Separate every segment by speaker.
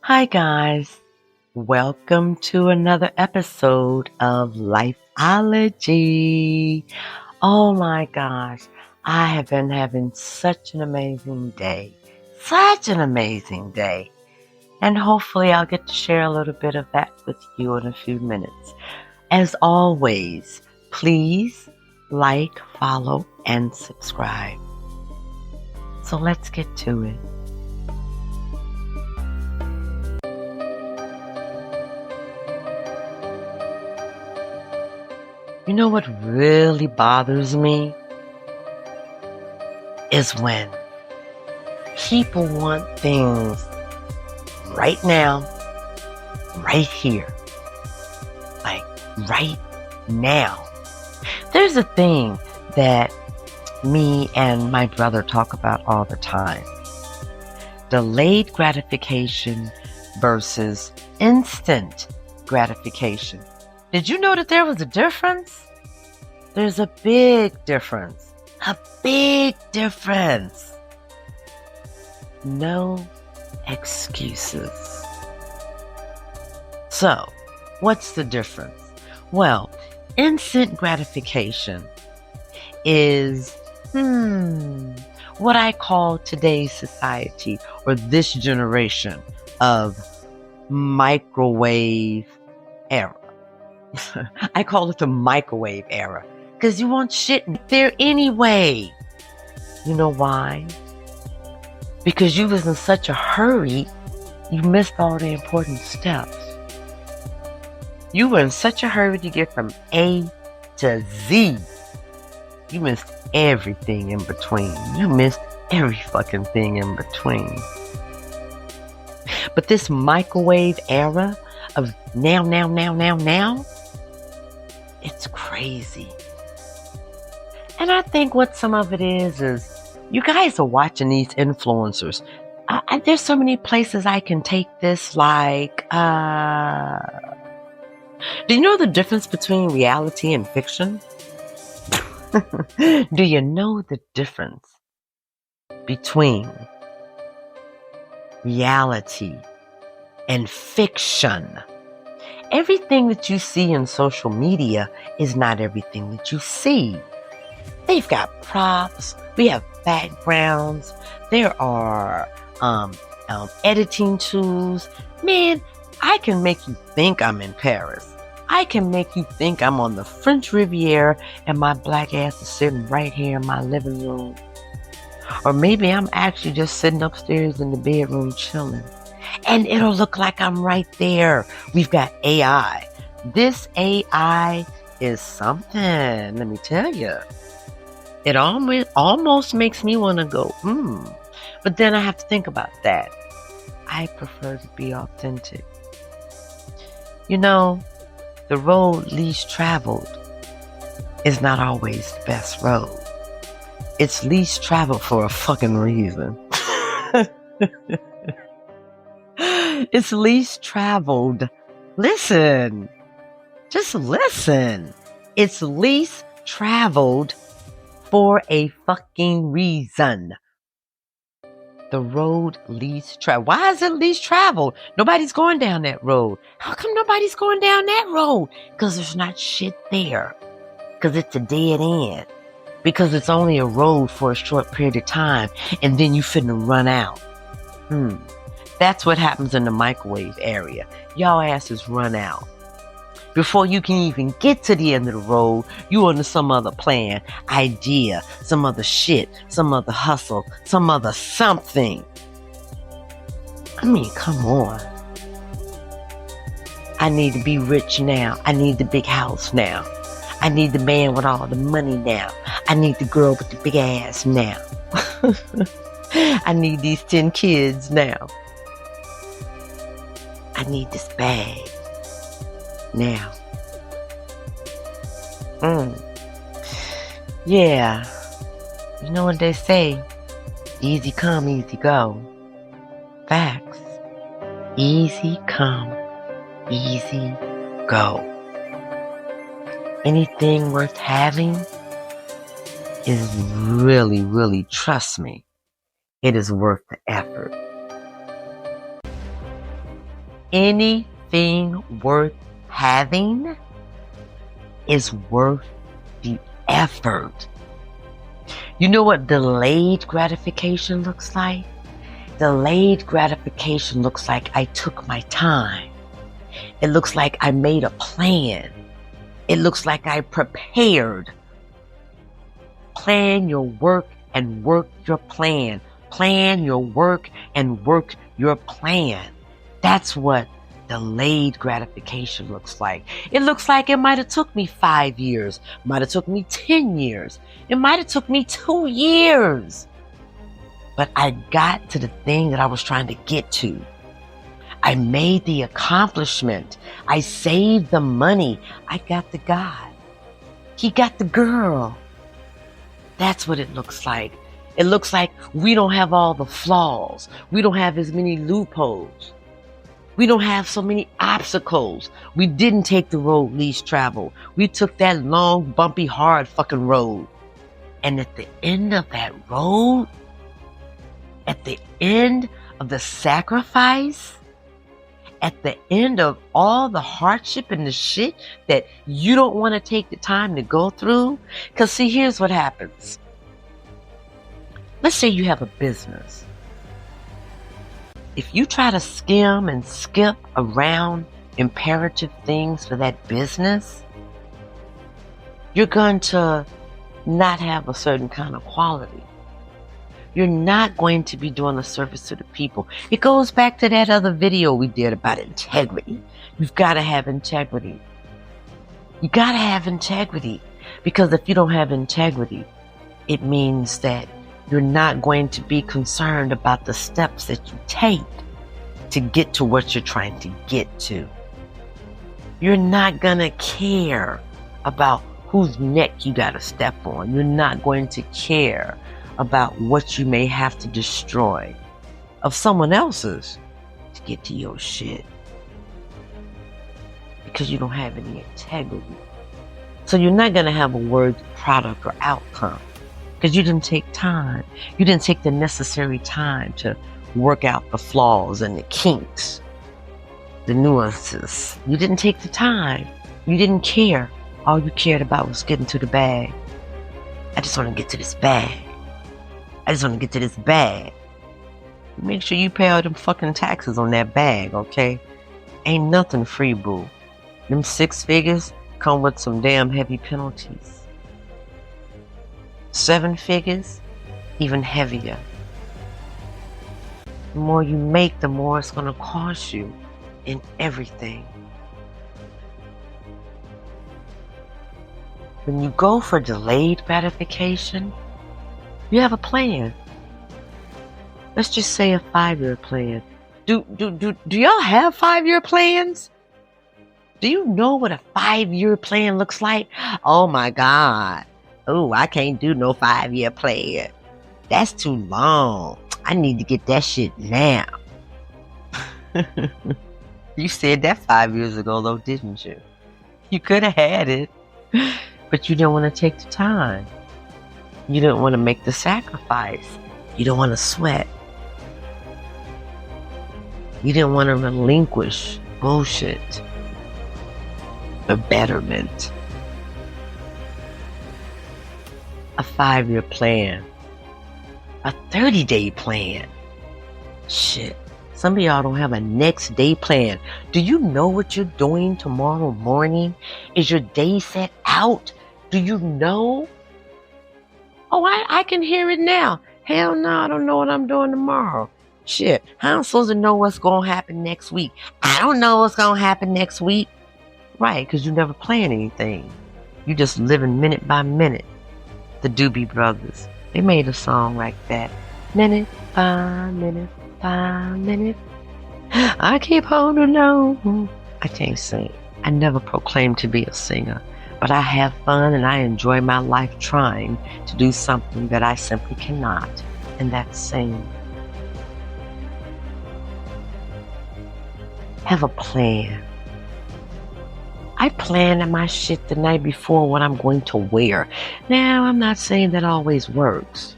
Speaker 1: Hi, guys. Welcome to another episode of Lifeology. Oh my gosh, I have been having such an amazing day. Such an amazing day. And hopefully, I'll get to share a little bit of that with you in a few minutes. As always, please like, follow, and subscribe. So let's get to it. You know what really bothers me is when people want things right now, right here, like right now. There's a thing that me and my brother talk about all the time. Delayed gratification versus instant gratification. Did you know that there was a difference? There's a big difference. A big difference. No excuses. So, what's the difference? Well, instant gratification is, what I call today's society or this generation of microwave era. I call it the microwave era because you want shit there anyway. You know why? Because you was in such a hurry, you missed all the important steps. You were in such a hurry to get from A to Z. You missed everything in between. You missed every fucking thing in between. But this microwave era of now, it's crazy. And I think what some of it is you guys are watching these influencers. There's so many places I can take this, like, do you know the difference between reality and fiction? Do you know the difference between reality and fiction? Everything that you see in social media is not everything that you see. They've got props. We have backgrounds. There are editing tools. Man, I can make you think I'm in Paris. I can make you think I'm on the French Riviera and my black ass is sitting right here in my living room. Or maybe I'm actually just sitting upstairs in the bedroom chilling. And it'll look like I'm right there. We've got AI. This AI is something, let me tell you. It almost makes me want to go, But then I have to think about that. I prefer to be authentic. You know, the road least traveled is not always the best road. It's least traveled for a fucking reason. It's least traveled. Listen. Just listen. It's least traveled for a fucking reason. The road least traveled. Why is it least traveled? Nobody's going down that road. How come nobody's going down that road? Because there's not shit there. Because it's a dead end. Because it's only a road for a short period of time. And then you finna run out. That's what happens in the microwave area. Y'all asses run out. Before you can even get to the end of the road, you under some other plan, idea, some other shit, some other hustle, some other something. I mean, come on. I need to be rich now. I need the big house now. I need the man with all the money now. I need the girl with the big ass now. I need these 10 kids now. I need this bag now. Yeah. You know what they say? Easy come, easy go. Facts. Easy come, easy go. Anything worth having is really, really, trust me, it is worth the effort. anything worth having is worth the effort. You know what delayed gratification looks like? Delayed gratification looks like I took my time. It looks like I made a plan. It looks like I prepared. Plan your work and work your plan. Plan your work and work your plan. That's what delayed gratification looks like. It looks like it might have took me 5 years, might have took me 10 years, it might have took me 2 years. But I got to the thing that I was trying to get to. I made the accomplishment. I saved the money. I got the guy. He got the girl. That's what it looks like. It looks like we don't have all the flaws. We don't have as many loopholes. We don't have so many obstacles. We didn't take the road least traveled. We took that long, bumpy, hard fucking road. And at the end of that road, at the end of the sacrifice, at the end of all the hardship and the shit that you don't want to take the time to go through. Because see, here's what happens. Let's say you have a business. If you try to skim and skip around imperative things for that business, you're going to not have a certain kind of quality. You're not going to be doing a service to the people. It goes back to that other video we did about integrity. You've got to have integrity. You got to have integrity. Because if you don't have integrity, it means that you're not going to be concerned about the steps that you take to get to what you're trying to get to. You're not going to care about whose neck you got to step on. You're not going to care about what you may have to destroy of someone else's to get to your shit. Because you don't have any integrity. So you're not going to have a worthy product or outcome. Because you didn't take time. You didn't take the necessary time to work out the flaws and the kinks, the nuances. You didn't take the time. You didn't care. All you cared about was getting to the bag. I just want to get to this bag. I just want to get to this bag. Make sure you pay all them fucking taxes on that bag, okay? Ain't nothing free, boo. Them 6 figures come with some damn heavy penalties. 7 figures, even heavier. The more you make, the more it's going to cost you in everything. When you go for delayed gratification, you have a plan. Let's just say a 5-year plan. Do y'all have 5-year plans? Do you know what a 5-year plan looks like? Oh my God. Oh, I can't do no 5-year plan. That's too long. I need to get that shit now. You said that 5 years ago though, didn't you? You could have had it, but you didn't want to take the time. You didn't want to make the sacrifice. You don't want to sweat. You didn't want to relinquish bullshit for betterment. A 5-year plan. A 30-day plan. Shit. Some of y'all don't have a next day plan. Do you know what you're doing tomorrow morning? Is your day set out? Do you know? Oh, I can hear it now. Hell no, I don't know what I'm doing tomorrow. Shit, how am I supposed to know what's going to happen next week? I don't know what's going to happen next week. Right, because you never plan anything. You just living minute by minute. The Doobie Brothers, they made a song like that. Minute by minute by minute, I keep holding on. I can't sing. I never proclaimed to be a singer. But I have fun and I enjoy my life trying to do something that I simply cannot, and that's sing. Have a plan. I plan my shit the night before what I'm going to wear. Now, I'm not saying that always works.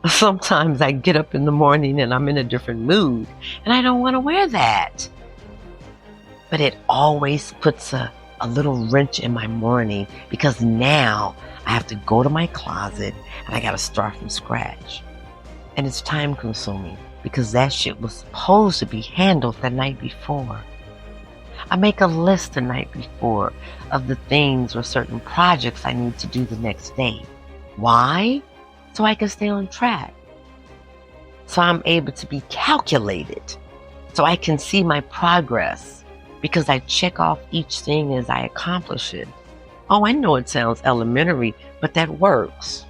Speaker 1: Sometimes I get up in the morning and I'm in a different mood and I don't want to wear that. But it always puts a little wrench in my morning because now I have to go to my closet and I got to start from scratch. And it's time consuming because that shit was supposed to be handled the night before. I make a list the night before of the things or certain projects I need to do the next day. Why? So I can stay on track. So I'm able to be calculated. So I can see my progress because I check off each thing as I accomplish it. Oh, I know it sounds elementary, but that works.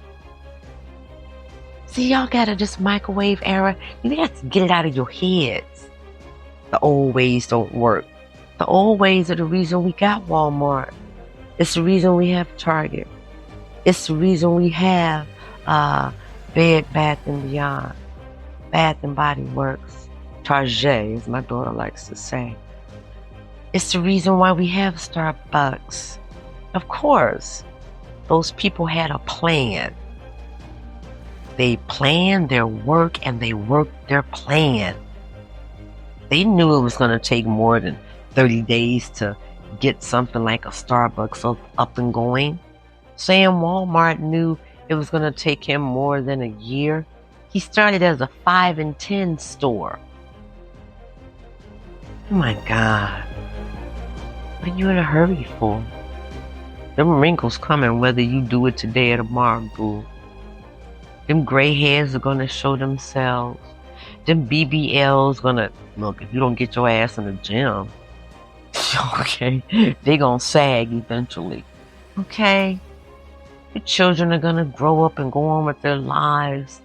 Speaker 1: See, y'all gotta this microwave era. You got to get it out of your heads. The old ways don't work. The old ways are the reason we got Walmart. It's the reason we have Target. It's the reason we have Bed Bath & Beyond. Bath and Body Works. Target, as my daughter likes to say. It's the reason why we have Starbucks. Of course, those people had a plan. They planned their work and they worked their plan. They knew it was going to take more than 30 days to get something like a Starbucks up and going. Sam Walmart knew it was going to take him more than a year. He started as a 5 and 10 store. Oh my God. What are you in a hurry for? Them wrinkles coming whether you do it today or tomorrow, boo. Them gray hairs are going to show themselves. Them BBLs going to, look, if you don't get your ass in the gym, okay, they going to sag eventually. Okay? Your children are going to grow up and go on with their lives.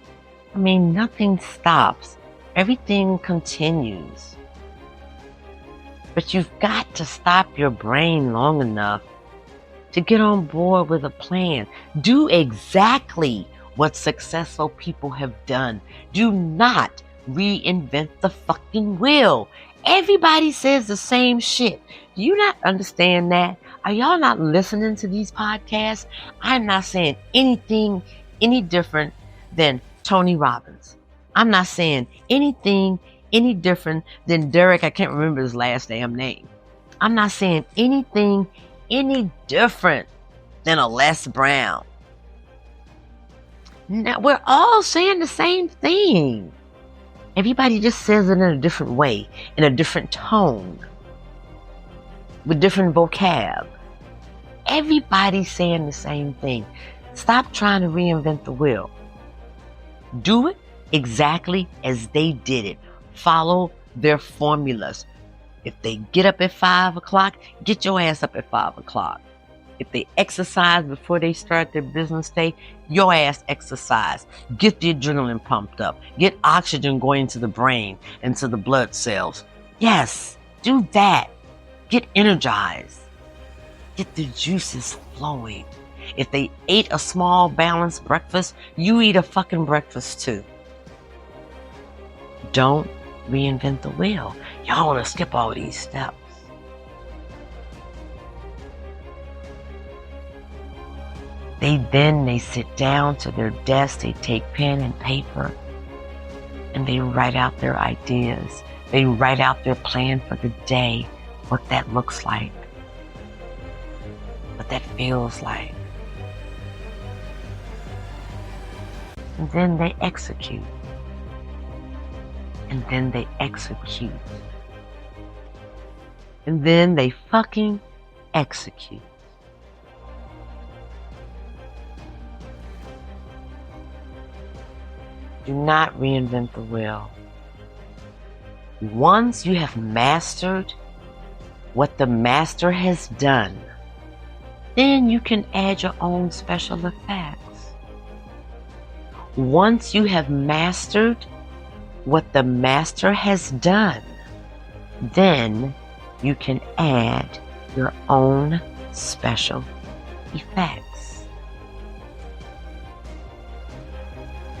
Speaker 1: I mean, nothing stops. Everything continues. But you've got to stop your brain long enough to get on board with a plan. Do exactly what successful people have done. Do not reinvent the fucking wheel. Everybody says the same shit. Do you not understand that? Are y'all not listening to these podcasts? I'm not saying anything any different than Tony Robbins. I'm not saying anything any different than Derek. I can't remember his last damn name. I'm not saying anything any different than a Les Brown. Now, we're all saying the same thing. Everybody just says it in a different way, in a different tone, with different vocab. Everybody's saying the same thing. Stop trying to reinvent the wheel. Do it exactly as they did it. Follow their formulas. If they get up at 5 o'clock, get your ass up at 5 o'clock. If they exercise before they start their business day, your ass exercise. Get the adrenaline pumped up. Get oxygen going to the brain and to the blood cells. Yes, do that. Get energized. Get the juices flowing. If they ate a small balanced breakfast, you eat a fucking breakfast too. Don't reinvent the wheel. Y'all want to skip all these steps. They sit down to their desk, they take pen and paper, and they write out their ideas. They write out their plan for the day, what that looks like, what that feels like. And then they execute. And then they execute. And then they fucking execute. Do not reinvent the wheel. Once you have mastered what the master has done, then you can add your own special effects. Once you have mastered what the master has done, then you can add your own special effects.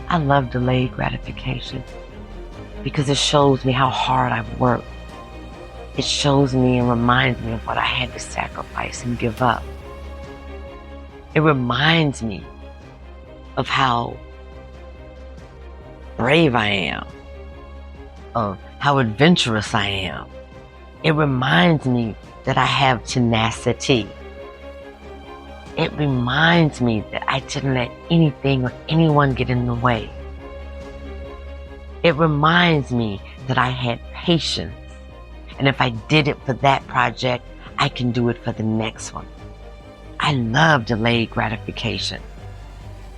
Speaker 1: I love delayed gratification because it shows me how hard I've worked. It shows me and reminds me of what I had to sacrifice and give up. It reminds me of how brave I am, of how adventurous I am, It reminds me that I have tenacity. It reminds me that I didn't let anything or anyone get in the way. It reminds me that I had patience. And if I did it for that project, I can do it for the next one. I love delayed gratification.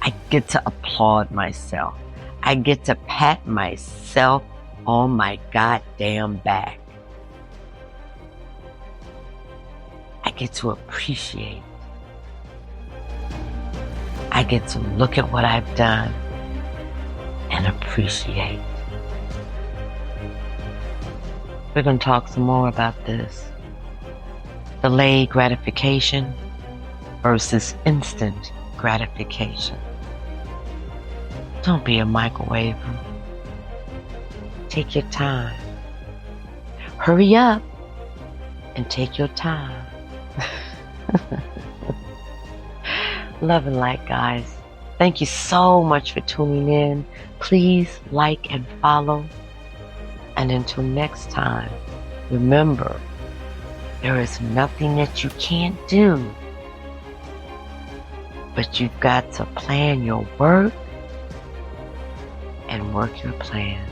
Speaker 1: I get to applaud myself. I get to pat myself on my goddamn back. I get to appreciate. I get to look at what I've done and appreciate. We're going to talk some more about this. Delayed gratification versus instant gratification. Don't be a microwave. Take your time. Hurry up and take your time. Love and light, guys. Thank you so much for tuning in. Please like and follow. And until next time, remember, there is nothing that you can't do, but you've got to plan your work and work your plan.